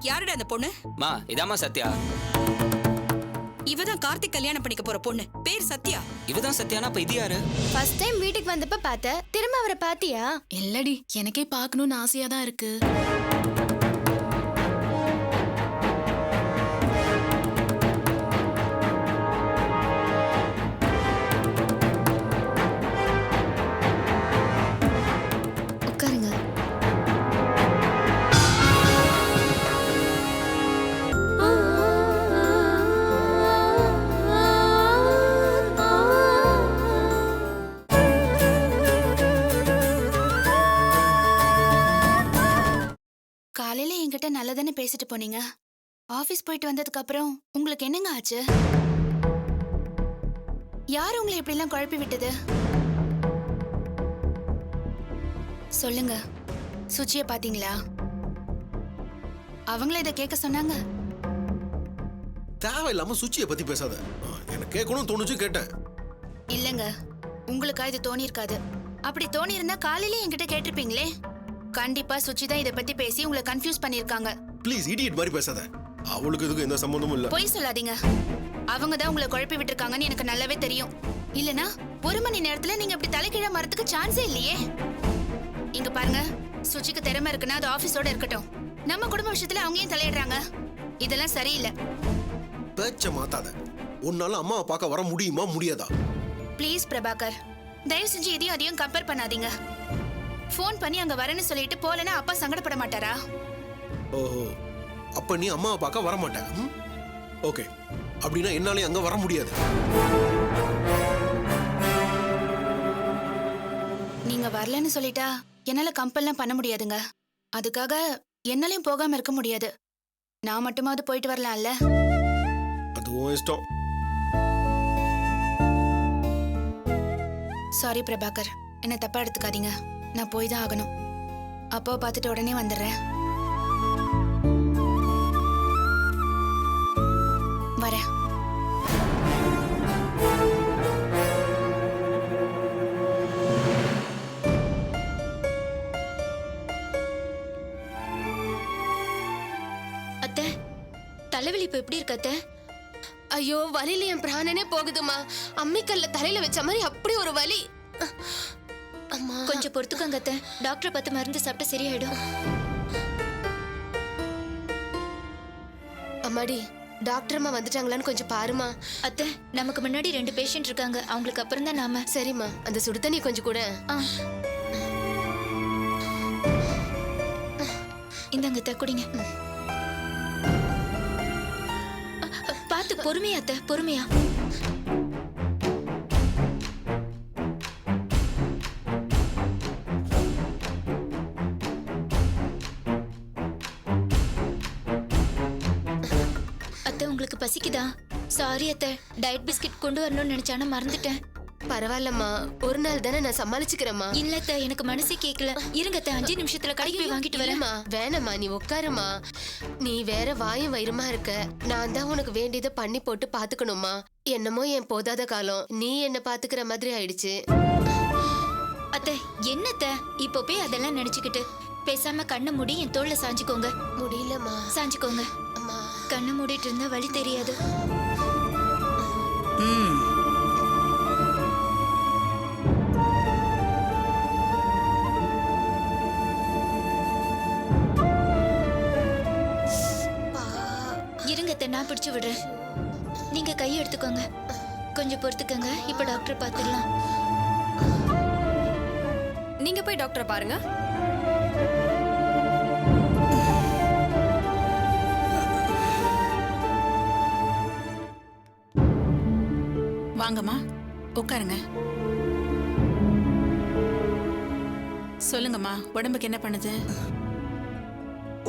யாருடா அந்த பொண்ணு? மா இதாம்மா சத்யா. இவதான் கார்த்திக் கல்யாணம் பண்ணிக்க போற பொண்ணு. பேர் சத்யா. இவதான் சத்யானா அப்ப இது யாரு? ஃபர்ஸ்ட் டைம் வீட்டுக்கு வந்தப்ப பார்த்த, திரும்ப அவரை பாத்தியா? இல்லடி, எனக்கே பார்க்கணும்னு ஆசையா தான் இருக்கு. உட்காருங்க. காலையில என்கிட்ட நல்லதானே பேசிட்டு போனீங்க. ஆபீஸ் போயிட்டு வந்ததுக்கு அப்புறம் உங்களுக்கு என்னங்க ஆச்சு? யார் உங்களை இப்படி எல்லாம் குழப்பி விட்டது? சொல்லுங்க. சுச்சிய பாத்தீங்களா? அவங்கள இதை கேட்க சொன்னாங்க. தேவையில்லாம சுச்சியை பத்தி பேசாத. எனக்கு கேட்கணும் தோணுச்சு, கேட்டேன். இல்லங்க, உங்களுக்கா இது தோணி இருக்காது. அப்படி தோணி இருந்தா காலையில என்கிட்ட கேட்டிருப்பீங்களே. கண்டிப்பா சுச்சி தான் இதை பத்தி பேசி உங்களை கன்ஃபியூஸ் பண்ணிருக்காங்க. ப்ளீஸ் இடியட் மாதிரி பேசாத. அவளுக்கு இதுக்கு எந்த சம்பந்தமும் இல்ல. பொய் சொல்லாதீங்க. அவங்க தான் உங்களை குழப்பி விட்டுருக்காங்கன்னு எனக்கு நல்லாவே தெரியும். இல்லனா 1 மணி நேரத்துல நீங்க இப்படி தலைகீழ மரத்துக்கு சான்ஸே இல்லையே. இங்க பாருங்க, சுச்சிக்கு திறமை இருக்குன்னா அது ஆபீஸோட இருக்கட்டும். நம்ம குடும்ப விஷயத்துல அவங்க ஏன் தலையிடுறாங்க? இதெல்லாம் சரியில்லை. பேச்ச மாத்தாத. உன்னால அம்மாவை பார்க்க வர முடியுமா முடியாதா? ப்ளீஸ் பிரபாகர், தயவு செஞ்சு இதையும் அதையும் கம்பேர் பண்ணாதீங்க. ஃபோன் பண்ணி அங்க வரேன்னு சொல்லிட்டு போலனா அப்பா சங்கடப்பட மாட்டாரா? ஓஹோ, அப்ப நீ அம்மாவை பார்க்க வர மாட்ட. ஓகே, அப்படின்னா என்னாலே அங்க வர முடியாது. நீங்க வரலன்னு சொல்லிட்டா என்னால கம்பல்லாம் பண்ண முடியாதுங்க. அதுக்காக என்னாலையும் போகாம இருக்க முடியாது. நான் மட்டுமாவது போயிட்டு வரலாம்ல. அதுவும் இஷ்டம். சாரி பிரபாகர், என்ன தப்பா எடுத்துக்காதீங்க. நான் போய் தான் ஆகணும். அப்பாவை பார்த்துட்டு உடனே வந்துடுறேன். வரேன். அத்தை, தலைவலி இப்ப எப்படி இருக்கு அத்தை? ஐயோ, வலியில என் பிராணனே போகுதுமா. அம்மிக்கல்ல தலையில வச்ச மாதிரி அப்படி ஒரு வலி. அம்மா, கொஞ்சம் பொறுத்துக்கோங்க அத்தை. டாக்டர் பார்த்து மருந்து சாப்பிட்டா சரியாயிடும். அம்மாடி, டாக்டர் அம்மா வந்துட்டாங்களான்னு கொஞ்சம் பாருமா. அத்தை, நமக்கு முன்னாடி 2 பேஷண்ட் இருக்காங்க. அவங்களுக்கு அப்புறம் தான் நாம. சரிம்மா, அந்த சுடு தண்ணி கொஞ்சம் கூட. இந்தாங்க அத்தை, குடிங்க. பார்த்து பொறுமையா அத்தை, பொறுமையா. அத்தை, உங்களுக்கு பசிக்குதா? சாரி அத்தை, டயட் பிஸ்கட் கொண்டு வரணும்னு நினைச்சானா மறந்துட்டேன். பரவாயில்லம்மா, ஒரு நாள் தானே, நான் சமாளிச்சுக்கிறேம்மா. இல்ல அத்தை, எனக்கு மனசே கேட்கல. இருங்க அத்தை, 5 நிமிஷத்துல கடைக்கு போய் வாங்கிட்டு வரேன். வேணாம்மா, நீ உட்காருமா. நீ வேற வாயும் வயிறுமா இருக்க. நான் தான் உனக்கு வேண்டியதை பண்ணி போட்டு பாத்துக்கணுமா. என்னமோ என் போதாத காலம் நீ என்ன பாத்துக்கிற மாதிரி ஆயிடுச்சு. அத்தை, என்னத்த இப்போ போய் அதெல்லாம் நினைச்சுக்கிட்டு பேசாம கண்ணை மூடி என் தோல்ல சாஞ்சுக்கோங்க. முடியலம்மா. சாஞ்சுக்கோங்க. அம்மா, கண்ணை மூடிட்டு இருந்தா வலி தெரியாது. இருங்க அத்தை, நான் பிடிச்சு விடுறேன். நீங்க கையை எடுத்துக்கோங்க. கொஞ்சம் பொறுத்துக்கங்க. இப்ப டாக்டர் பார்த்துடலாம். நீங்க போய் டாக்டரை பாருங்க. வாங்கம்மா, உட்காருங்க. சொல்லுங்கம்மா, உடம்புக்கு என்ன பண்ணுது?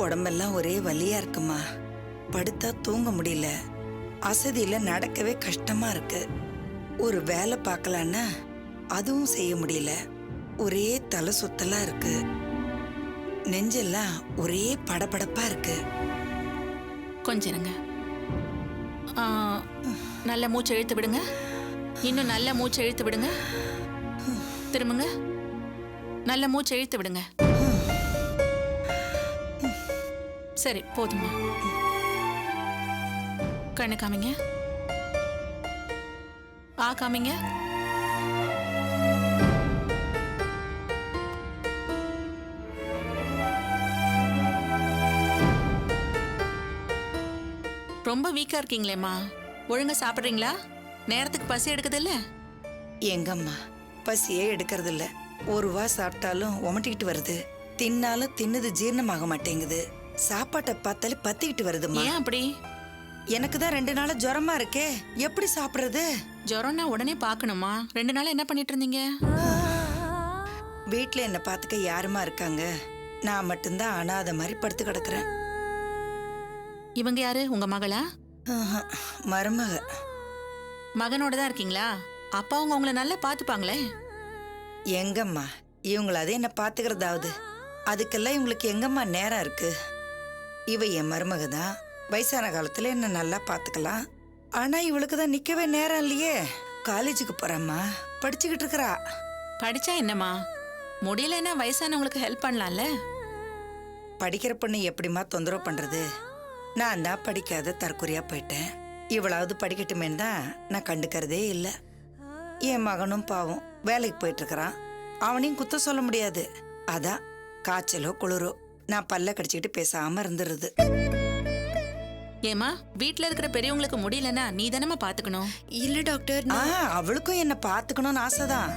உடம்பெல்லாம் ஒரே வலியா இருக்குமா. படுத்தா தூங்க முடியல. அசதியில நடக்கவே கஷ்டமா இருக்கு. ஒரு வேலை பார்க்கலான்னா அதுவும் செய்ய முடியல. ஒரே தலை சுத்தலா இருக்கு. நெஞ்செல்லாம் ஒரே படபடப்பா இருக்கு. கொஞ்சம் இருங்க. நல்ல மூச்சு இழுத்து விடுங்க. இன்னும் நல்ல மூச்சு இழுத்து விடுங்க. திரும்புங்க. நல்ல மூச்சு இழுத்து விடுங்க. சரி போதுமா. கண்ணு காமிங்க. காமிங்க. ரொம்ப வீக்கா இருக்கீங்களேம்மா. ஒழுங்கா சாப்பிடுறீங்களா? நேரத்துக்கு பசி எடுக்குது இல்ல? எங்கம்மா பசியே எடுக்கிறது இல்ல. ஒரு வா சாப்பிட்டாலும் உமட்டிக்கிட்டு வருது. தின்னாலும் தின்னது ஜீரணமாக மாட்டேங்குது. சாப்பாட்டை பார்த்தாலே பத்திக்கிட்டு வருதுமா. ஏன் அப்படி? எனக்கு தான் 2 நாளா ஜுரமா இருக்கே, எப்படி சாப்பிடுறது? ஜுரம்னா உடனே பார்க்கணுமா? 2 நாள் என்ன பண்ணிட்டு இருந்தீங்க? வீட்டுல என்ன பாத்துக்க யாருமா இருக்காங்க? நான் மட்டும்தான் அனாதை மாதிரி படுத்து கிடக்குறேன். இவங்க யாரு? உங்க மகளா? ஆஹா, மருமக. மகனோட தான் இருக்கீங்களா? அப்பா அவங்க உங்களை நல்லா பாத்துப்பாங்களே. எங்கம்மா இவங்களாவது என்ன பாத்துக்கிறதாவது? அதுக்கெல்லாம் இவங்களுக்கு எங்கம்மா நேரம் இருக்கு? இவ என் மருமக தான். வயசான காலத்துல என்ன நல்லா பாத்துக்கலாம். ஆனா இவளுக்கு தான் நிக்கவே நேரம் இல்லையே. காலேஜுக்கு போறாம்மா, படிச்சுக்கிட்டு இருக்கிறா. படிச்சா என்னம்மா? முடியலன்னா வயசானவங்களுக்கு ஹெல்ப் பண்ணலாம்ல. படிக்கிற பொண்ணு எப்படிம்மா தொந்தரவு பண்றது? நான் தான் படிக்காத தற்கொலையா போயிட்டேன். இவளாவது படிக்கட்டுமேன்னு தான் நான் கண்டுக்கிறதே இல்லை. என் மகனும் பாவம் வேலைக்கு போயிட்டு இருக்கிறான். அவனையும் குத்த சொல்ல முடியாது. அதான் காய்ச்சலோ குளிரோ நான் பல்ல கடிச்சுக்கிட்டு பேசாம இருந்துருது. ஏமா, வீட்ல இருக்கிற பெரியவங்களுக்கு முடியலன்னா நீ தானமா பாத்துக்கணும். இல்ல டாக்டர், அவளுக்கும் என்ன பாத்துக்கணும்னு ஆசைதான்.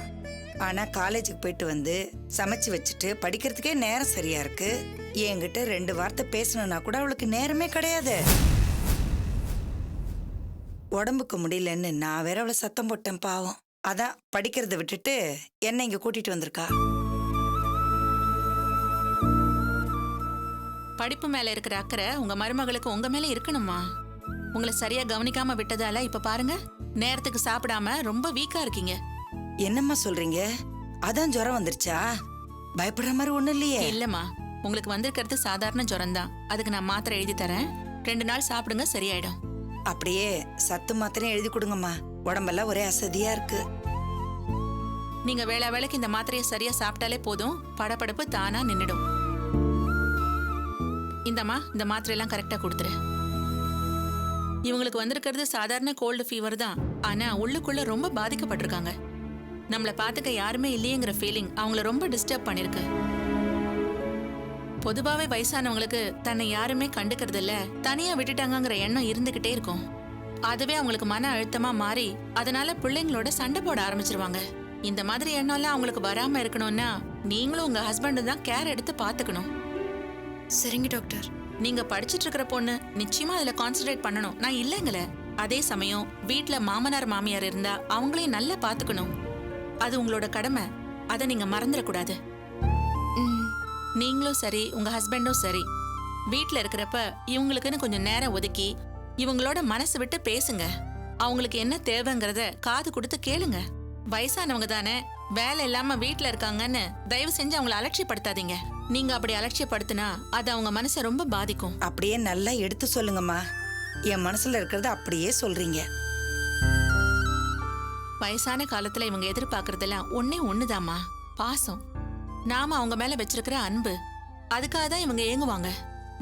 ஆனா காலேஜுக்கு போயிட்டு வந்து சமைச்சு வச்சுட்டு படிக்கிறதுக்கே நேரம் சரியா இருக்கு. என்கிட்ட 2 வார்த்தை பேசணும்னா கூட அவளுக்கு நேரமே கிடையாது. உடம்புக்கு முடியலன்னு நான் வேற அவளை சத்தம் போட்டேன் பாவம். அதான் படிக்கிறத விட்டுட்டு என்ன இங்க கூட்டிட்டு வந்திருக்கா. படிப்பு மேல இருக்கிற அக்கறை உங்க மருமகளுக்கு உங்க மேல இருக்கணுமா? உங்களை சரியா கவனிக்காம விட்டதால இப்ப பாருங்க, நேரத்துக்கு சாப்பிடாம ரொம்ப வீக்கா இருக்கீங்க. என்னம்மா சொல்றீங்க? அதான் ஜுரம் வந்துருச்சா? பயப்படுற மாதிரி ஒண்ணும் இல்லையே. இல்லம்மா, உங்களுக்கு வந்திருக்கிறது சாதாரண ஜுரம் தான். அதுக்கு நான் மாத்திரை எழுதி தரேன். 2 நாள் சாப்பிடுங்க, சரியாயிடும். அப்படியே சத்து மாத்திரையும் எழுதி கொடுங்கம்மா. உடம்பெல்லாம் ஒரே அசதியா இருக்கு. நீங்க வேளைக்கு இந்த மாத்திரையை சரியா சாப்பிட்டாலே போதும், படபடப்பு தானா நின்னுடும். இந்தம்மா, இந்த மாத்திரையெல்லாம் கரெக்டா கொடுத்துரு. இவங்களுக்கு வந்திருக்கிறது சாதாரண கோல்டு ஃபீவர் தான். ஆனா உள்ளுக்குள்ள ரொம்ப பாதிக்கப்பட்டிருக்காங்க. நம்மள பாத்துக்க யாருமே இல்லையேங்கிற ஃபீலிங் அவங்கள ரொம்ப டிஸ்டர்ப் பண்ணிருக்கு. பொதுவாவே வயசானவங்களுக்கு தன்னை யாருமே கண்டுக்கிறது இல்ல, தனியா விட்டுட்டாங்கிற எண்ணம் இருந்துகிட்டே இருக்கும். அதுவே அவங்களுக்கு மன அழுத்தமா மாறி அதனால பிள்ளைங்களோட சண்டை போட ஆரம்பிச்சிருவாங்க. இந்த மாதிரி எண்ணம்லாம் அவங்களுக்கு வராம இருக்கணும்னா நீங்களும் உங்க ஹஸ்பண்டும் தான் கேர் எடுத்து பாத்துக்கணும். சரிங்க டாக்டர். நீங்க படிச்சிட்டு இருக்கிற பொண்ணு நிச்சயமா அதுல கான்சென்ட்ரேட் பண்ணணும், நான் இல்லைங்களே. அதே சமயம் வீட்ல மாமனார் மாமியார் இருந்தா அவங்களையும் நல்லா பாத்துக்கணும். அது உங்களோட கடமை. அதை நீங்க மறந்துடக்கூடாது. நீங்களும் சரி, உங்க ஹஸ்பண்டும் சரி, வீட்ல இருக்கிறப்ப இவங்களுக்குன்னு கொஞ்சம் நேரம் ஒதுக்கி இவங்களோட மனசு விட்டு பேசுங்க. அவங்களுக்கு என்ன தேவைங்கிறத காது கொடுத்து கேளுங்க. வயசானவங்க தானே, வேலை இல்லாம வீட்ல இருக்காங்கன்னு தயவு செஞ்சு அவங்கள அலட்சியப்படுத்தாதீங்க. நீங்க அப்படி அலட்சியப்படுத்தினா அது அவங்க மனசை ரொம்ப பாதிக்கும். அப்படியே நல்லா எடுத்து சொல்லுங்கம்மா. என் மனசுல இருக்கிறத அப்படியே சொல்றீங்க. வயசான காலத்துல இவங்க எதிர்பார்க்கறதெல்லாம் ஒண்ணுதாம்மா, பாசம். நாம அவங்க மேல வச்சிருக்கிற அன்பு. அதுக்காக தான் இவங்க ஏங்குவாங்க.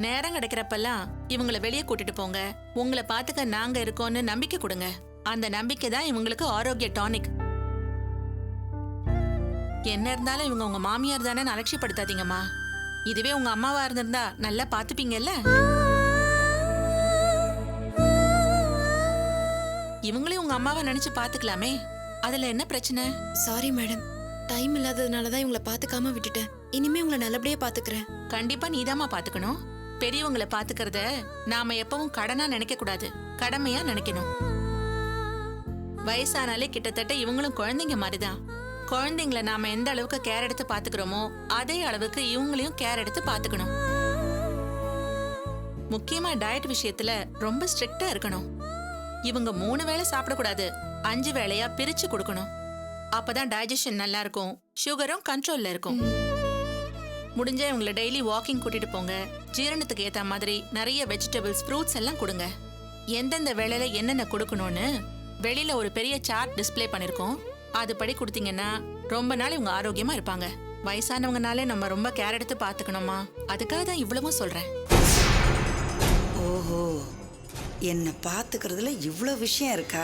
நேரம் கிடைக்கிறப்பெல்லாம் இவங்களை வெளியே கூட்டிட்டு போங்க. உங்களை பாத்துக்க நாங்க இருக்கோம்னு நம்பிக்கை கொடுங்க. அந்த நம்பிக்கை தான் இவங்களுக்கு ஆரோக்கிய டானிக். என்ன இருந்தாலும் இவங்க உங்க மாமியார் தானே அலட்சியப்படுத்தாதீங்கம்மா. இதுவே உங்க அம்மாவா இருந்திருந்தா நல்லா பாத்துப்பீங்கல்ல. இவங்களையும் உங்க அம்மாவை நினைச்சு பாத்துக்கலாமே, அதுல என்ன பிரச்சனை? சாரி மேடம், டைம் இல்லாததுனால தான் இவங்களை பாத்துக்காம விட்டுட்டேன். இனிமே உங்களை நல்லபடியா பாத்துக்கிறேன். கண்டிப்பா நீதாம்மா பாத்துக்கணும். பெரியவங்களை பாத்துக்கிறத நாம எப்பவும் கடனா நினைக்க கூடாது, கடமையா நினைக்கணும். வயசானாலே கிட்டத்தட்ட இவங்களும் குழந்தைங்க மாதிரிதான். குழந்தைங்கள நாம எந்த அளவுக்கு கேர் எடுத்து பாத்துக்கிறோமோ அதே அளவுக்கு இவங்களையும் கேர் எடுத்து பாத்துக்கணும். முக்கியமா டயட் விஷயத்துல ரொம்ப ஸ்ட்ரிக்டா இருக்கணும். இவங்க 3 வேளை சாப்பிடக்கூடாது, 5 வேளையா பிரிச்சு கொடுக்கணும். அப்பதான் டைஜஷன் நல்லா இருக்கும், சுகரும் கண்ட்ரோல்ல இருக்கும். முடிஞ்ச இவங்களை டெய்லி வாக்கிங் கூட்டிட்டு போங்க. ஜீரணத்துக்கு ஏத்த மாதிரி நிறைய வெஜிடபிள்ஸ், ஃப்ரூட்ஸ் எல்லாம் கொடுங்க. எந்தெந்த வேளையில என்னென்ன கொடுக்கணும்னு வெளியில ஒரு பெரிய சார்ட் டிஸ்ப்ளே பண்ணிருக்கோம். அதுபடி கொடுத்தீங்கன்னா ரொம்ப நாள் இவங்க ஆரோக்கியமா இருப்பாங்க. வயசானவங்கனாலே நம்ம ரொம்ப கேர் எடுத்து பாத்துக்கணுமா, அதுக்காக தான் இவ்வளவும் சொல்றேன். ஓஹோ, என்னை பார்த்துக்கிறதுல இவ்வளோ விஷயம் இருக்கா?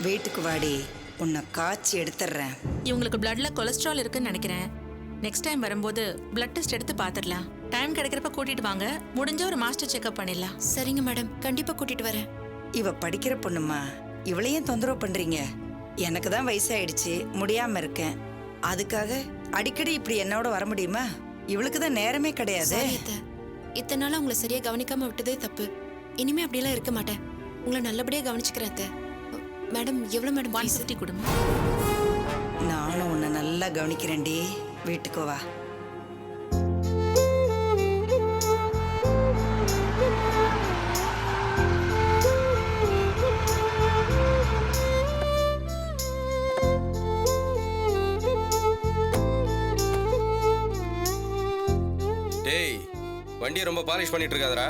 வீட்டுக்கு வாடி, உன்னை காய்ச்சி எடுத்துடுறேன். இவங்களுக்கு பிளட்ல கொலஸ்ட்ரால் இருக்குன்னு நினைக்கிறேன். நெக்ஸ்ட் டைம் வரும்போது பிளட் டெஸ்ட் எடுத்து பார்த்துடலாம். டைம் கிடைக்கிறப்ப கூட்டிட்டு வாங்க, முடிஞ்ச ஒரு மாஸ்டர் செக்அப் பண்ணிடலாம். சரிங்க மேடம், கண்டிப்பா கூட்டிட்டு வரேன். இவ படிக்கிற பொண்ணுமா, இவளையும் தொந்தரவு பண்றீங்க? எனக்கு தான் வயசாயிடுச்சு, முடியாம இருக்கேன். அதுக்காக அடிக்கடி இப்படி என்னோட வர முடியுமா? இவளுக்கு தான் நேரமே கிடையாது. Sorry அத்தை. இத்தனை நாளா உங்களை சரியா கவனிக்காம விட்டதே தப்பு. இனிமே அப்படியெல்லாம் இருக்க மாட்டேன். உங்களை நல்லபடியா கவனிச்சுக்கிறேன் அத்தை. மேடம், எவ்வளவு மேடம் ஃபீஸ்? 150 கொடுங்க. நானும் உன்னை நல்லா கவனிக்கிறேன்டி. வீட்டுக்கு வா. டேய், வண்டியை ரொம்ப பாலிஷ் பண்ணிட்டு இருக்காதடா.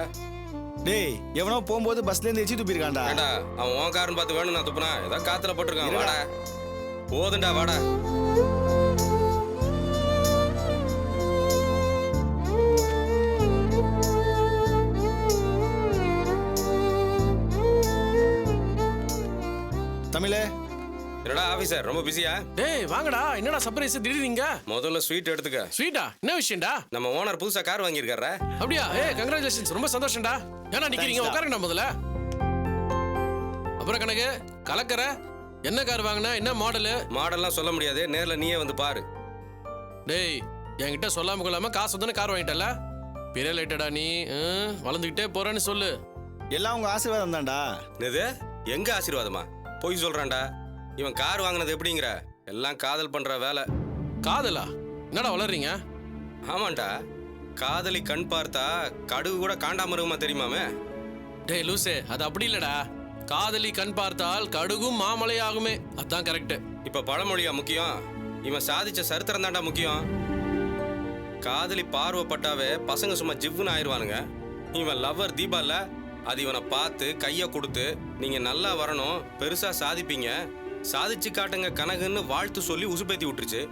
டேய், எவனோ போகும்போது பஸ்ல இருந்து எச்சி துப்பிருக்கான்டா. ஏண்டா அவன் உன் காரன் பார்த்து வேணும் நான் துப்புனா ஏதாவது காத்துல போட்டிருக்கான். வாடா, போதுண்டா, வாடா. தமிழே, என்னடா ஆபீசர் ரொம்ப பிஸியா? டேய் வாங்கடா, என்னடா சர்ப்ரைஸ் திடீர்னு? முதல்ல ஸ்வீட் எடுத்துக்க. ஸ்வீட்டா? என்ன விஷயம்டா? நம்ம ஓனர் புதுசா கார் வாங்கியிருக்காரா? அப்படியா? ஏய் கங்க்ராச்சுலேஷன்ஸ், ரொம்ப சந்தோஷம்டா. ஏன்னா நிக்கிறீங்க, உட்காருங்கடா முதல்ல. அப்புறம் கணக்கு கலக்கற என்ன கார் வாங்கினா, என்ன மாடலு? மாடல்லாம் சொல்ல முடியாது, நேர்ல நீயே வந்து பாரு. டேய், என்கிட்ட சொல்லாம கொள்ளாம காசு வந்து கார் வாங்கிட்டல, பெரிய லைட்டடா நீ. வளர்ந்துக்கிட்டே போறேன்னு சொல்லு. எல்லாம் உங்க ஆசீர்வாதம் தான்டா. இது எங்க ஆசீர்வாதமா? போய் சொல்றான்டா. இவன் கார் வாங்கினது எப்படிங்கிற? எல்லாம் காதல் பண்ற வேலை. காதலா? என்னடா வளர்றீங்க? ஆமாண்டா, காதலி கண் பார்த்தா கடுகு கூட காண்டாம இருக்குமா தெரியுமாமே? டேய் லூசே, அது அப்படி இல்லடா. காதலி கண் பார்த்தால் கடுகும் மாமலையாகுமே, அதான் கரெக்ட். இப்ப பழமொழியா முக்கியம்? இவன் சாதிச்ச சரித்திரம் தான்டா முக்கியம். காதலி பார்வைப்பட்டாவே பசங்க சும்மா ஜிவ்னு ஆயிடுவானுங்க. இவன் லவ்வர் தீபால, அது இவனை பார்த்து கையை கொடுத்து நீங்க நல்லா வரணும், பெருசா சாதிப்பீங்க, சாதிச்சு காட்டுங்க கனகுன்னு வாழ்த்து சொல்லி உசுப்பேத்தி விட்டுருச்சு.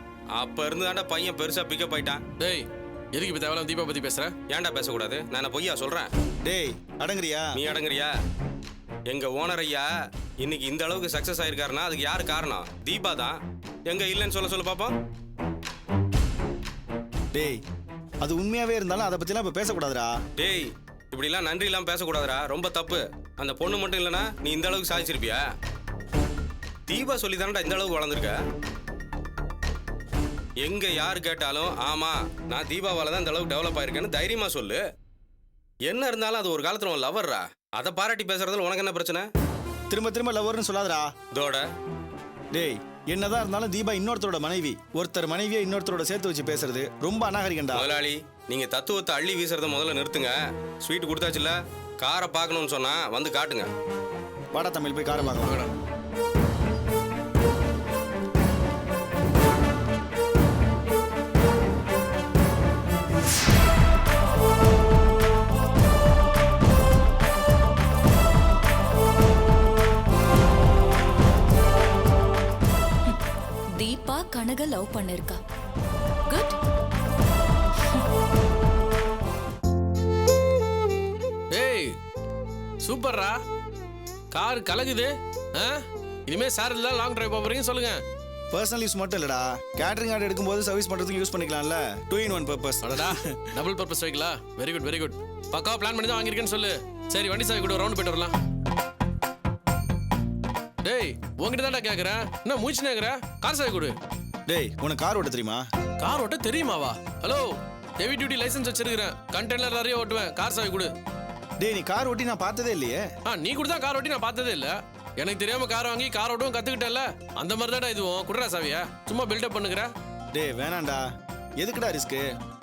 அப்ப இருந்து தாண்டா பையன் பெருசா பிக்கப் ஆயிட்டான். டேய், எதுக்கு இப்ப தேவையில்லாம தீபா பத்தி பேசுற? ஏன்டா பேசக்கூடாது? நான் பொய்யா சொல்றேன்? டேய், அடங்குறியா? நீ அடங்குறியா? எங்க ஓனர் ஐயா இன்னைக்கு இந்த அளவுக்கு சக்சஸ் ஆயிருக்காருன்னா அதுக்கு யாரு காரணம்? தீபா தான். எங்க இல்லைன்னு சொல்ல பாப்போம். டேய், அது உண்மையாவே இருந்தாலும் அதை பத்திலாம் இப்ப பேசக்கூடாதுடா. டேய், இப்படிலாம் நன்றி இல்லாம பேசக்கூடாதுடா, ரொம்ப தப்பு. அந்த பொண்ணு மட்டும் இல்லைன்னா நீ இந்த அளவுக்கு சாதிச்சிருப்பியா? தீபா சொல்லி தானடா இந்த அளவுக்கு வளர்ந்துருக்க. எங்க யாரு கேட்டாலும் ஆமா நான் தீபாவால தான் இந்த அளவுக்கு டெவலப் ஆயிருக்கேன்னு தைரியமா சொல்லு. என்ன இருந்தாலும் அது ஒரு காலத்துல உன் லவர்ரா, அதை பாராட்டி பேசுறதுல உனக்கு என்ன பிரச்சனை? திரும்ப திரும்ப லவர்னு சொல்லாதடா. இதோட டேய், என்னதான் இருந்தாலும் தீபா இன்னொருத்தரோட மனைவி. ஒருத்தர் மனைவியை இன்னொருத்தரோட சேர்த்து வச்சு பேசுறது ரொம்ப அநாகரிகண்டா. முதலாளி, நீங்க தத்துவத்தை அள்ளி வீசுறத முதல்ல நிறுத்துங்க. ஸ்வீட் கொடுத்தாச்சுல, காரை பார்க்கணும்னு சொன்னா வந்து காட்டுங்க. வாடா தமிழ், போய் காரை பார்க்கலாம். தீபா கனக லவ் பண்ணிருக்கா. குட். டேய் சூப்பர்ரா, கார் கலகுது. இனிமே சார் இல்ல லாங் டிரைவ் போறீங்க சொல்லுங்க. பர்சனல் யூஸ் மட்டும் இல்லடா, கேட்டரிங் ஆர்டர் எடுக்கும்போது சர்வீஸ் பண்றதுக்கு யூஸ் பண்ணிக்கலாம்ல. 2 in 1 purpose. அடடா, டபுள் பர்பஸ் வைக்கலாம். Very good very good. பக்காவா பிளான் பண்ணி தான் வாங்கியிருக்கேன்னு சொல்லு. சரி, வண்டி சாவி கூட ரவுண்ட் போயிட்டு வரலாம். டேய், உங்ககிட்ட தான்டா கேக்குறேன், என்ன மூச்சு நேக்குற? கார் சாவி கொடு. டேய், உனக்கு கார் ஓட்ட தெரியுமா? கார் ஓட்ட தெரியுமாவா? ஹலோ, ஹெவி டியூட்டி லைசென்ஸ் வச்சிருக்கிறேன், கண்டெய்னர் நிறைய ஓட்டுவேன். கார் சாவி கொடு. டேய், நீ கார் ஓட்டி நான் பார்த்ததே இல்லையே. நீ கூட தான் கார் ஓட்டி நான் பார்த்ததே இல்ல. எனக்கு தெரியாம கார் வாங்கி கார் ஓட்டவும் கத்துக்கிட்டேன்ல, அந்த மாதிரி தான்டா இதுவும். குடுறா சாவியா, சும்மா பில்டப் பண்ணுகிற. டேய் வேணாண்டா, எதுக்குடா ரிஸ்க்?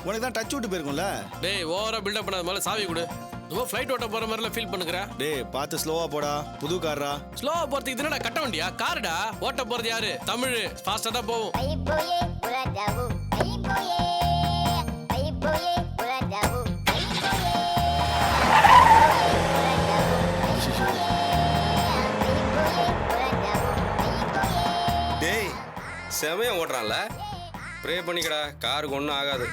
உனக்கு தான் டச் விட்டு போயிருக்கும்ல. டேய், ஓவரா பில்டப் பண்ணாத, மேல சாவி கொடு. ரொம்ப ஃப்ளைட் ஓட்ட போற மாதிரில ஃபீல் பண்ணுகிற. டேய், பார்த்து ஸ்லோவா போடா, புது கார்ரா. ஸ்லோவா போறதுக்கு இதுனடா கட்ட வண்டியா? கார்டா. ஓட்ட போறது யாரு? தமிழ். ஃபாஸ்டா தான் போவும். டேய், செமையா ஓட்டுறான்ல. ப்ரே பண்ணிக்கடா, காருக்கு ஒன்றும் ஆகாது.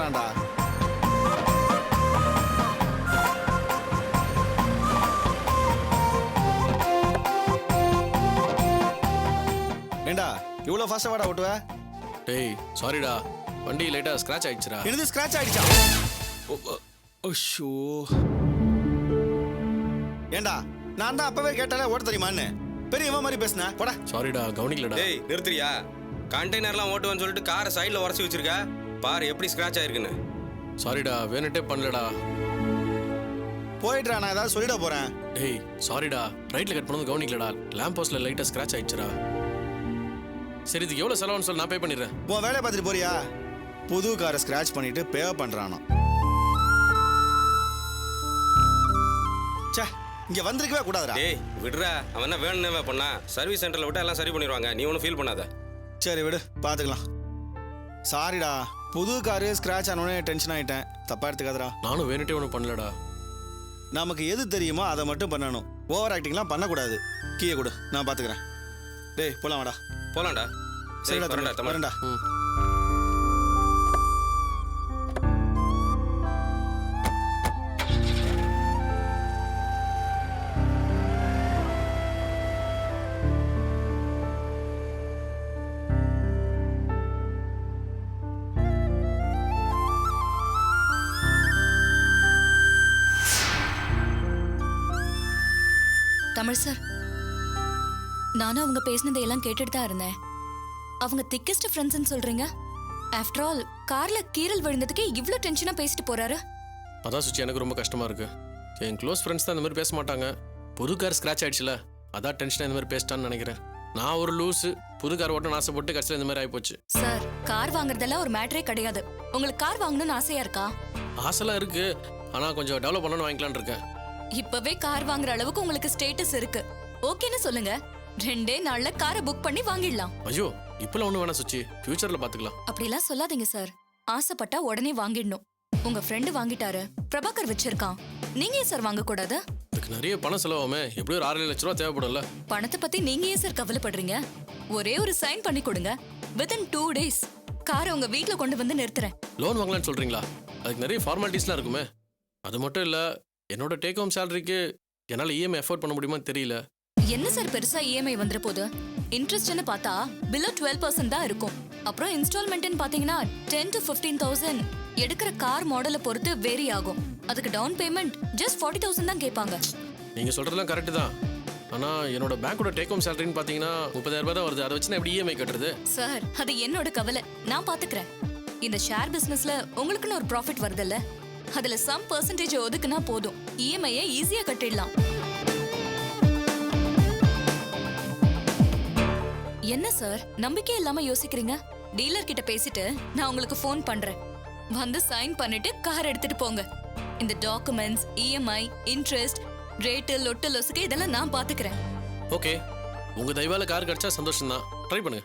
வரான்டா. ஏண்டா இவ்வளோ ஃபாஸ்ட்டாக வாடா ஓட்டுவ? டேய் சாரிடா, வண்டி லைட்டாக ஸ்க்ராட்ச் ஆயிடுச்சுடா. எனது ஸ்க்ராட்ச் ஆயிடுச்சா? ஓஷோ. ஏண்டா நான் தான் அப்பவே கேட்டாலே ஓட்ட தெரியுமான்னு. பெரிய மாதிரி பேசுன போடா. சாரிடா, கவனிக்கலடா. டேய் நிறுத்துறியா? கண்டெய்னர்லாம் ஓட்டுவேன்னு சொல்லிட்டு காரை சைடில் உரசி வச்சிருக்க. பாரு எப்படி ஸ்க்ராட்ச் ஆயிருக்குன்னு. சாரிடா, வேணுட்டே பண்ணலடா. போயிட்டுறா, நான் ஏதாவது சொல்லிட போறேன். டேய் சாரிடா, ரைட்ல கட் பண்ணது கவனிக்கலடா. லேம்ப் போஸ்ட்ல லைட்டா ஸ்கிராட்ச் ஆயிடுச்சுடா. சரி, இதுக்கு எவ்வளவு செலவுன்னு சொல்லி நான் பே பண்ணிடுறேன். உன் வேலையை பார்த்துட்டு போறியா? புது காரை ஸ்கிராட்ச் பண்ணிட்டு பே பண்றானோ. சே, இங்க வந்திருக்கவே கூடாதுடா. டேய் விடுறா, அவன் என்ன வேணும்னே பண்ணா. சர்வீஸ் சென்டர்ல விட்டா எல்லாம் சரி பண்ணிடுவாங்க. நீ ஒன்றும் ஃபீல் பண்ணாத. சரி விடு, பார்த்துக்கலாம். சாரிடா, புது காரு ஸ்கிராட்ச் ஆனோடனே டென்ஷன் ஆயிட்டேன். தப்பா எடுத்துக்காதடா. நானும் வேணுட்டே ஒன்றும் பண்ணலடா. நமக்கு எது தெரியுமோ அதை மட்டும் பண்ணணும். ஓவர் ஆக்டிங்லாம் பண்ணக்கூடாது. கீயை கொடு, நான் பார்த்துக்கிறேன். டேய் போலாம் வாடா. போலாம்டா. சரிடா, வரேன்டா. தமிழ் சார், நானும் அவங்க பேசினதையெல்லாம் கேட்டுட்டு தான் இருந்தேன். அவங்க திக்கஸ்ட் ஃப்ரெண்ட்ஸ்னு சொல்றீங்க. ஆஃப்டர் ஆல் கார்ல கீரல் விழுந்ததுக்கே இவ்ளோ டென்ஷனா பேசிட்டு போறாரு. அதான் சுச்சி, எனக்கு ரொம்ப கஷ்டமா இருக்கு. என் க்ளோஸ் ஃப்ரெண்ட்ஸ் தான் இந்த மாதிரி பேச மாட்டாங்க. புது கார் ஸ்கிராட்ச் ஆயிடுச்சுல, அதான் டென்ஷனாக இந்த மாதிரி பேசிட்டான்னு நினைக்கிறேன். நான் ஒரு லூஸு, புது கார் ஓட்டணும்னு ஆசைப்பட்டு கடைசியில் இந்த மாதிரி ஆகிப்போச்சு. சார், கார் வாங்குறதெல்லாம் ஒரு மேட்டரே கிடையாது. உங்களுக்கு கார் வாங்கணும்னு ஆசையா இருக்கா? ஆசைலாம் இருக்கு, ஆனால் கொஞ்சம் டெவலப் பண்ணணும்னு வாங்கிக்கலான்னு இருக்கேன். இப்பவே கார் வாங்குற அளவுக்கு உங்களுக்கு ஸ்டேட்டஸ் இருக்கு. ஓகேன்னு சொல்லுங்க, 2 நாள்ல காரை புக் பண்ணி வாங்கிடலாம். ஐயோ, இப்பெல்லாம் ஒன்றும் வேணாம் சுச்சி, ஃபியூச்சரில் பார்த்துக்கலாம். அப்படிலாம் சொல்லாதீங்க சார். ஆசைப்பட்டா உடனே வாங்கிடணும். உங்க ஃப்ரெண்டு வாங்கிட்டாரு, பிரபாகர் வச்சிருக்கான். நீங்க ஏன் சார் வாங்க கூடாது? இதுக்கு நிறைய பணம் செலவாமே, எப்படியும் ஒரு 6 லட்ச ரூபா தேவைப்படும்ல. பணத்தை பத்தி நீங்க ஏன் சார் கவலைப்படுறீங்க? ஒரே ஒரு சைன் பண்ணி கொடுங்க. வித்தின் 2 days காரை உங்க வீட்ல கொண்டு வந்து நிறுத்துறேன். லோன் வாங்கலாம்னு சொல்றீங்களா? அதுக்கு நிறைய ஃபார்மாலிட்டிஸ்லாம் இருக்குமே. அது மட்டும் இல்ல, என்னோட டேக் ஹோம் சேலரிக்கு என்னால் இஎம்ஐ எஃபோர்ட் பண்ண முடியுமான்னு தெரியல. என்ன சார் பெருசா இஎம்ஐ வந்துற போது? இன்ட்ரெஸ்ட்னு பார்த்தா பிலோ 12% தான் இருக்கும். அப்புறம் இன்ஸ்டால்மெண்ட்னு பாத்தீங்கன்னா 10 to 15,000. எடுக்கிற கார் மாடலை பொறுத்து வேரி ஆகும். அதுக்கு டவுன் பேமெண்ட் ஜஸ்ட் 40,000 தான் கேட்பாங்க. நீங்க சொல்றதெல்லாம் கரெக்ட் தான். ஆனா என்னோட பேங்கோட டேக் ஹோம் சேலரின்னு பாத்தீங்கன்னா 30,000 ரூபாய் தான் வருது. அதை வச்சு நான் எப்படி இஎம்ஐ கட்டுறது? சார், அது என்னோட கவலை, நான் பாத்துக்கிறேன். இந்த ஷேர் பிசினஸ்ல உங்களுக்குன்னு ஒரு ப்ராஃபிட் வருதுல்ல, அதுல சம் பெர்சன்டேஜ் ஒதுக்குனா போதும், இஎம்ஐயை ஈஸியா கட்டிடலாம். என்ன சார், நம்பிக்கை இல்லாம யோசிக்கிறீங்க? டீலர் கிட்ட பேசிட்டு நான் உங்களுக்கு ஃபோன் பண்றேன். வந்து சைன் பண்ணிட்டு கார் எடுத்துட்டு போங்க. இந்த டாக்குமெண்ட்ஸ், இஎம்ஐ, இன்ட்ரெஸ்ட், ரேட்டு, லொட்டு லொசுக்கு இதெல்லாம் நான் பாத்துக்கிறேன். ஓகே, உங்க தயவால கார் கிடைச்சா சந்தோஷம் தான். ட்ரை பண்ணுங்க.